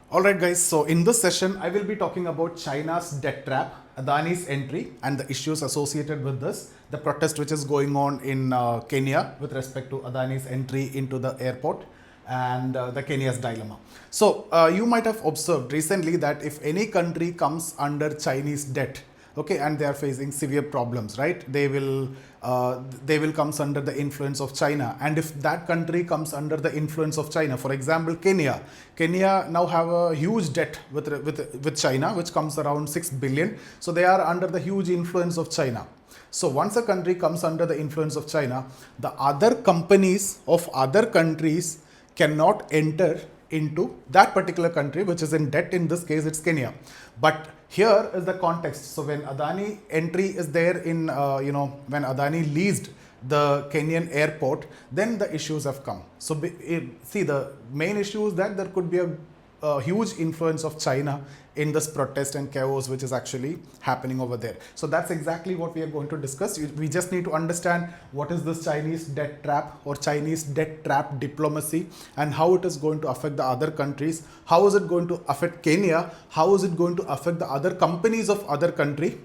Alright guys, so in this session I will be talking about China's debt trap, Adani's entry and the issues associated with this, the protest which is going on in Kenya with respect to Adani's entry into the airport and the Kenya's dilemma. So you might have observed recently that if any country comes under Chinese debt, okay, and they are facing severe problems, right, they will comes under the influence of China. And if that country comes under the influence of China, for example Kenya now have a huge debt with China, which comes around 6 billion. So they are under the huge influence of China. So once a country comes under the influence of China, the other companies of other countries cannot enter into that particular country which is in debt. In this case it's Kenya. But here is the context. So when Adani entry is there in when Adani leased the Kenyan airport, then the issues have come. So see, the main issue is that there could be a huge influence of China in this protest and chaos which is actually happening over there. So that's exactly what we are going to discuss. We just need to understand what is this Chinese debt trap or Chinese debt trap diplomacy and how it is going to affect the other countries. How is it going to affect Kenya? How is it going to affect the other companies of other country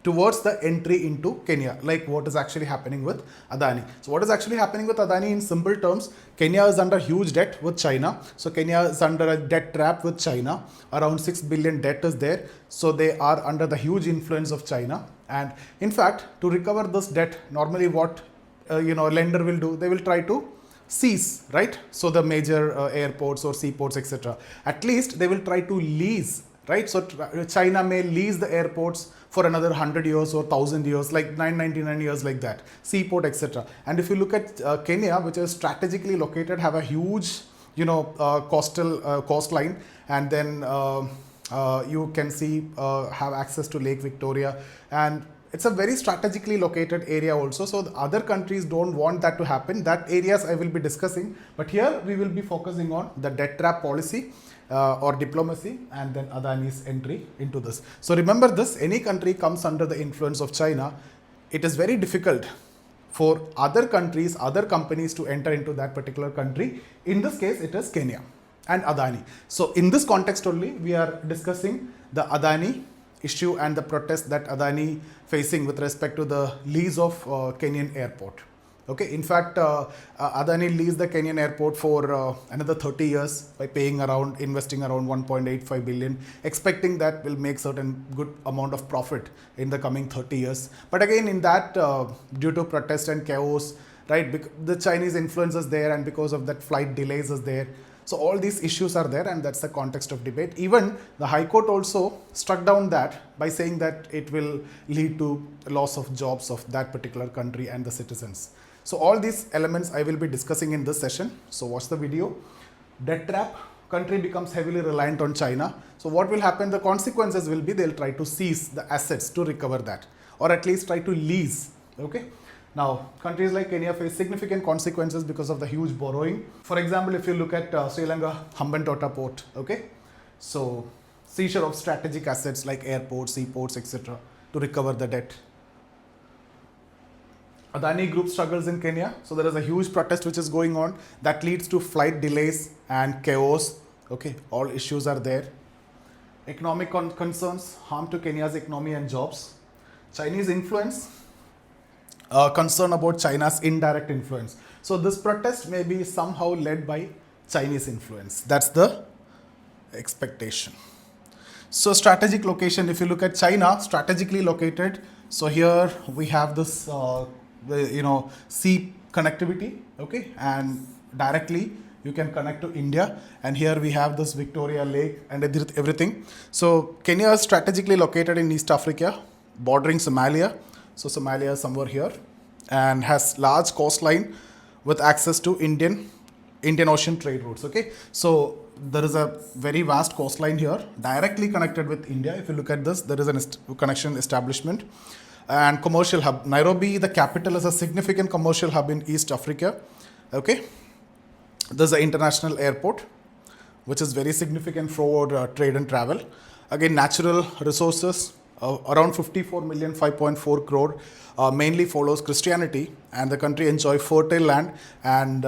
towards the entry into Kenya, like what is actually happening with Adani. So what is actually happening with Adani in simple terms, Kenya is under huge debt with China. So Kenya is under a debt trap with China. Around 6 billion debt is there. So they are under the huge influence of China. And in fact, to recover this debt, normally what lender will do, they will try to seize, right? So the major airports or seaports, etc. At least they will try to lease, right? So China may lease the airports for another 100 years or 1000 years, like 999 years, like that, seaport, etc. And if you look at Kenya, which is strategically located, have a huge coastline, and then you can see have access to Lake Victoria, and it's a very strategically located area also. So the other countries don't want that to happen. That areas I will be discussing, but here we will be focusing on the debt trap policy or diplomacy, and then Adani's entry into this. So remember this, any country comes under the influence of China, it is very difficult for other countries, other companies to enter into that particular country. In this case, it is Kenya and Adani. So in this context only, we are discussing the Adani issue and the protest that Adani facing with respect to the lease of Kenyan airport. Okay, in fact, Adani leased the Kenyan airport for another 30 years by investing around 1.85 billion, expecting that will make certain good amount of profit in the coming 30 years. But again, in that, due to protest and chaos, right, the Chinese influence is there, and because of that, flight delays is there. So all these issues are there, and that's the context of debate. Even the High Court also struck down that by saying that it will lead to loss of jobs of that particular country and the citizens. So all these elements I will be discussing in this session. So watch the video. Debt trap, country becomes heavily reliant on China. So what will happen? The consequences will be they'll try to seize the assets to recover that, or at least try to lease. Okay. Now, countries like Kenya face significant consequences because of the huge borrowing. For example, if you look at Sri Lanka Hambantota port, okay, so seizure of strategic assets like airports, seaports, etc. to recover the debt. Adani Group struggles in Kenya. So there is a huge protest which is going on that leads to flight delays and chaos. Okay, all issues are there. Economic concerns, harm to Kenya's economy and jobs. Chinese influence, concern about China's indirect influence. So this protest may be somehow led by Chinese influence. That's the expectation. So strategic location, if you look at China, strategically located. So here we have this sea connectivity, okay, and directly you can connect to India, and here we have this Victoria Lake and everything. So Kenya is strategically located in East Africa, bordering Somalia. So Somalia is somewhere here and has large coastline with access to Indian Ocean trade routes. Okay, so there is a very vast coastline here directly connected with India. If you look at this, there is a connection establishment. And commercial hub. Nairobi, the capital, is a significant commercial hub in East Africa. Okay, there's an international airport, which is very significant for trade and travel. Again, natural resources, around 54 million, 5.4 crore, mainly follows Christianity, and the country enjoy fertile land and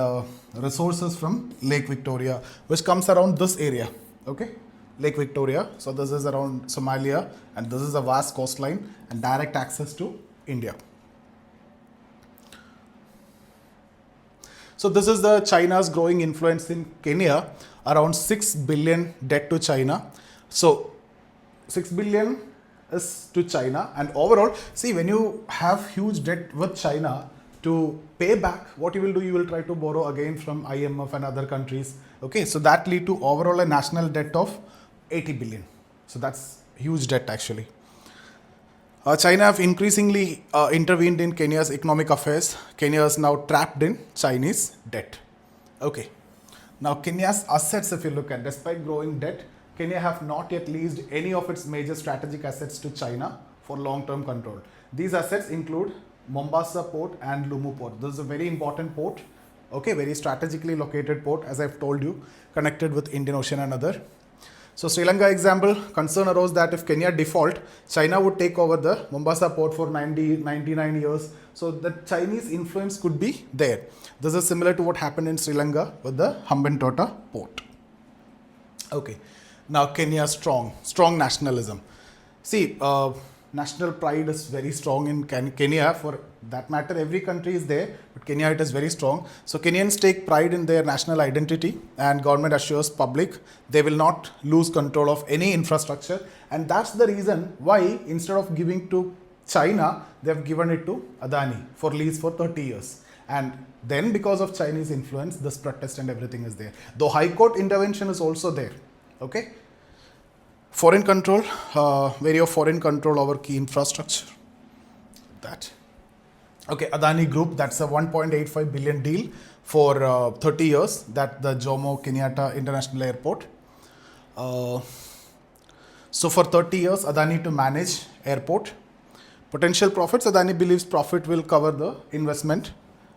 resources from Lake Victoria, which comes around this area. Okay, Lake Victoria. So this is around Somalia, and this is a vast coastline and direct access to India. So this is the China's growing influence in Kenya, around 6 billion debt to China. So 6 billion is to China, and overall, see, when you have huge debt with China, to pay back, what you will do, you will try to borrow again from IMF and other countries. Okay, so that lead to overall a national debt of 80 billion. So that's huge debt actually. China have increasingly intervened in Kenya's economic affairs. Kenya is now trapped in Chinese debt. Okay. Now Kenya's assets, if you look at, despite growing debt, Kenya have not yet leased any of its major strategic assets to China for long-term control. These assets include Mombasa port and Lumu port. This is a very important port. Okay, very strategically located port, as I've told you, connected with Indian Ocean and other. So Sri Lanka example, concern arose that if Kenya default, China would take over the Mombasa port for 99 years. So the Chinese influence could be there. This is similar to what happened in Sri Lanka with the Hambantota port. Okay, now Kenya strong nationalism. See, national pride is very strong in Kenya. For that matter, every country is there, but Kenya, it is very strong. So Kenyans take pride in their national identity, and government assures public they will not lose control of any infrastructure. And that's the reason why instead of giving to China, they have given it to Adani for lease for 30 years. And then because of Chinese influence, this protest and everything is there. Though High Court intervention is also there. Okay. Foreign control, area of foreign control over key infrastructure. That. Okay, Adani Group, that's a 1.85 billion deal for 30 years, that the Jomo Kenyatta International Airport. So for 30 years, Adani to manage airport. Potential profits, Adani believes profit will cover the investment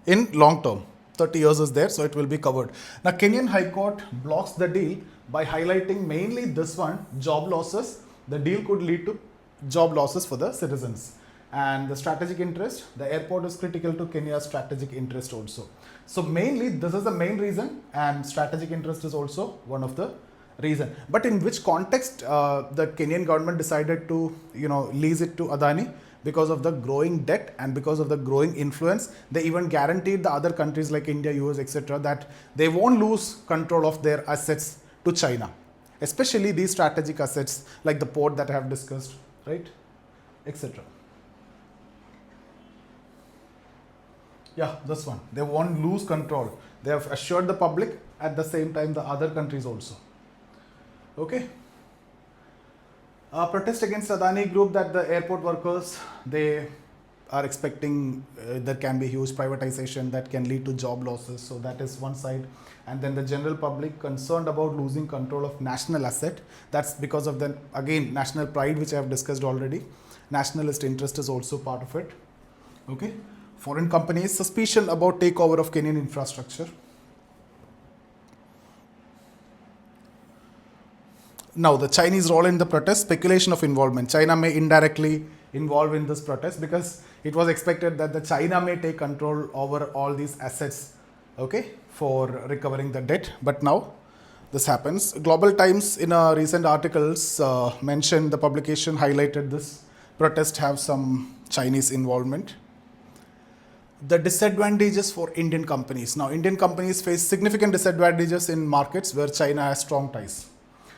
in long term. 30 years is there, so it will be covered. Now, Kenyan High Court blocks the deal by highlighting mainly this one, job losses. The deal could lead to job losses for the citizens. And the strategic interest, the airport is critical to Kenya's strategic interest also. So mainly, this is the main reason, and strategic interest is also one of the reason. But in which context the Kenyan government decided to, lease it to Adani? Because of the growing debt and because of the growing influence. They even guaranteed the other countries like India, US, etc. that they won't lose control of their assets to China. Especially these strategic assets like the port that I have discussed, right, etc. Yeah, this one. They won't lose control. They have assured the public, at the same time the other countries also. Okay. Protest against Adani Group, that the airport workers, they are expecting there can be huge privatization that can lead to job losses. So that is one side. And then the general public concerned about losing control of national asset. That's because of the, again, national pride, which I have discussed already. Nationalist interest is also part of it. Okay. Foreign companies, suspicion about takeover of Kenyan infrastructure. Now, the Chinese role in the protest, speculation of involvement. China may indirectly involve in this protest because it was expected that the China may take control over all these assets, okay, for recovering the debt. But now this happens. Global Times in a recent articles mentioned, the publication highlighted this protest have some Chinese involvement. The disadvantages for Indian companies. Now, Indian companies face significant disadvantages in markets where China has strong ties.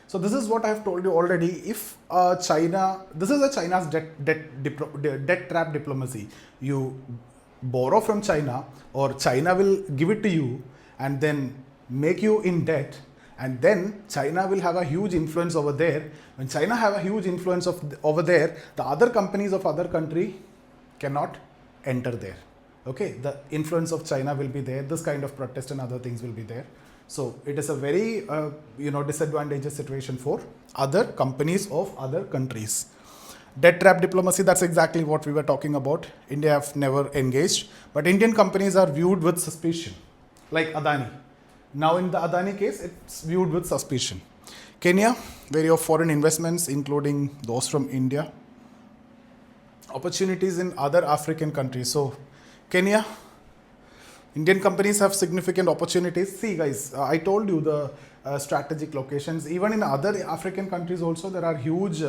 So this is what I have told you already. If this is a China's debt trap diplomacy. You borrow from China, or China will give it to you and then make you in debt, and then China will have a huge influence over there. When China have a huge influence over there, the other companies of other country cannot enter there. Okay, the influence of China will be there. This kind of protest and other things will be there. So it is a very disadvantageous situation for other companies of other countries. Debt trap diplomacy, that's exactly what we were talking about. India have never engaged, but Indian companies are viewed with suspicion, like Adani. Now in the Adani case, it's viewed with suspicion. Kenya, where your foreign investments, including those from India. Opportunities in other African countries. So Kenya, Indian companies have significant opportunities. See guys, I told you strategic locations. Even in other African countries also there are huge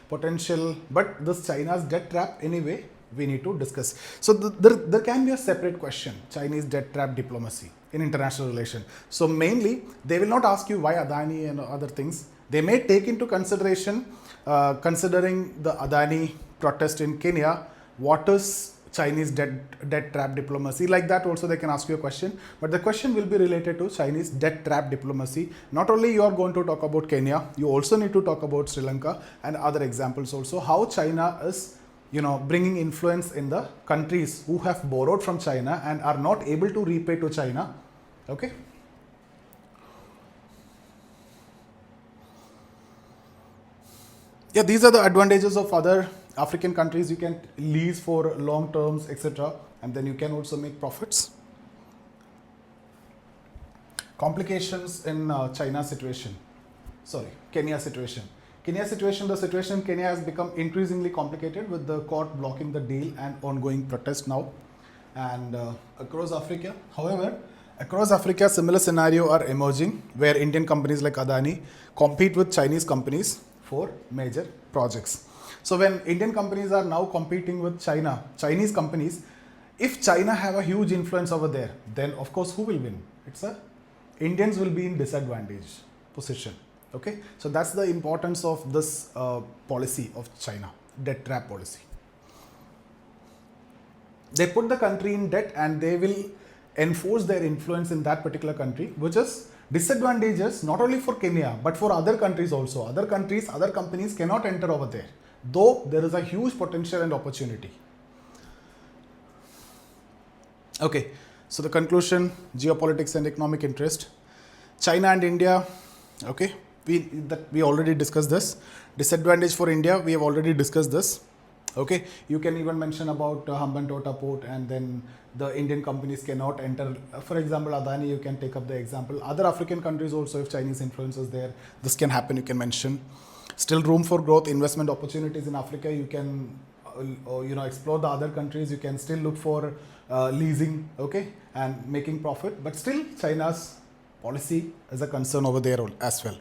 potential, but this China's debt trap anyway we need to discuss. So there can be a separate question, Chinese debt trap diplomacy in international relation. So mainly they will not ask you why Adani and other things. They may take into consideration, considering the Adani protest in Kenya, what is Chinese debt trap diplomacy. Like that also they can ask you a question, but the question will be related to Chinese debt trap diplomacy. Not only you are going to talk about Kenya, you also need to talk about Sri Lanka and other examples also, how China is bringing influence in the countries who have borrowed from China and are not able to repay to China. Okay. Yeah, these are the advantages of other African countries. You can lease for long terms, etc., and then you can also make profits. Complications in China situation. Sorry, Kenya situation. The situation in Kenya has become increasingly complicated with the court blocking the deal and ongoing protest now. And across Africa, however, similar scenario are emerging where Indian companies like Adani compete with Chinese companies for major projects. So when Indian companies are now competing with Chinese companies, if China have a huge influence over there, then of course who will win? Indians will be in disadvantaged position. Okay, so that's the importance of this policy of China, debt trap policy. They put the country in debt and they will enforce their influence in that particular country, which is disadvantageous not only for Kenya but for other countries also. Other companies cannot enter over there, though there is a huge potential and opportunity. Okay, so the conclusion, geopolitics and economic interest. China and India, okay, we already discussed this. Disadvantage for India, we have already discussed this. Okay, you can even mention about Hambantota port, and then the Indian companies cannot enter. For example, Adani, you can take up the example. Other African countries also, if Chinese influence is there, this can happen, you can mention. Still room for growth, investment opportunities in Africa. You can explore the other countries. You can still look for leasing, okay, and making profit. But still, China's policy is a concern over there as well.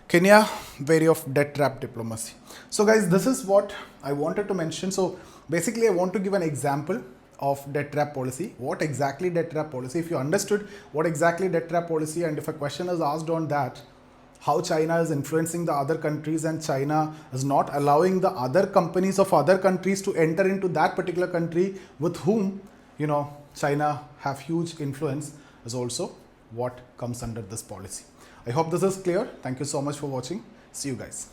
Kenya, way of debt trap diplomacy. So guys, this is what I wanted to mention. So basically, I want to give an example of debt trap policy. What exactly debt trap policy? If you understood what exactly debt trap policy, and if a question is asked on that, how China is influencing the other countries and China is not allowing the other companies of other countries to enter into that particular country with whom, China have huge influence, is also what comes under this policy. I hope this is clear. Thank you so much for watching. See you guys.